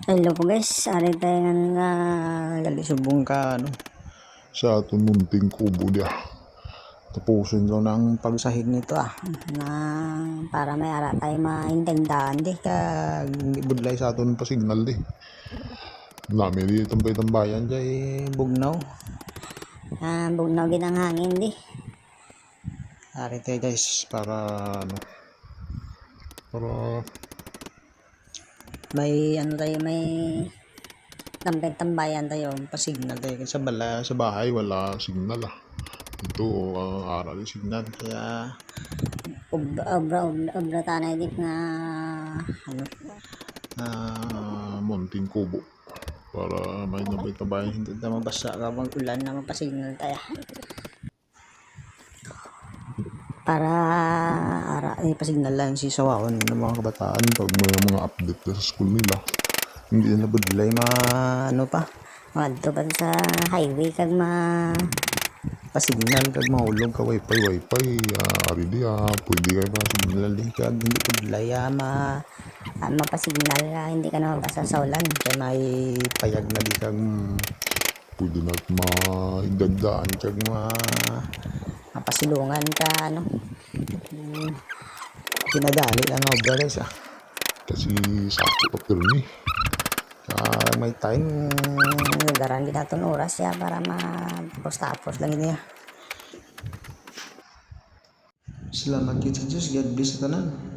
Hello po guys, ari tayo nga galisubong ka sa aton munting kubo dia. Tapusin ko ng pagsahig nito na para may ara tayo maintindahan di kag budlay sa aton pa signal di. Nami di tambay-tambayan jay bugnaw. Bugnaw gid ang hangin di. Ari tayo guys para para may tayo may tambay-tambayan tayo pa-signal tayo sa sa bahay wala signal ito aral yung signal kaya obra tanay dit nga munting kubo para may tambay-tambayan hindi na mabasa kapag ulan na mapasignal tayo para pasignal lang si sawawan ng mga kabataan pag may mga update sa school nila hindi na budlay madto pa sa highway kag pasignal kag mahulog ka wifi ari di pwede kayo pasignal din kag hindi budlay mapasignal hindi ka na mabasa sa ulan kaya may payag na di kag pwede na mahigagdaan kag mapasilungan ka pinadali lang obra guys kasi sakto pa pirmi may time nagaran din natin oras para tapos lang niya. Salamat kay Jesus, God bless sa tanan.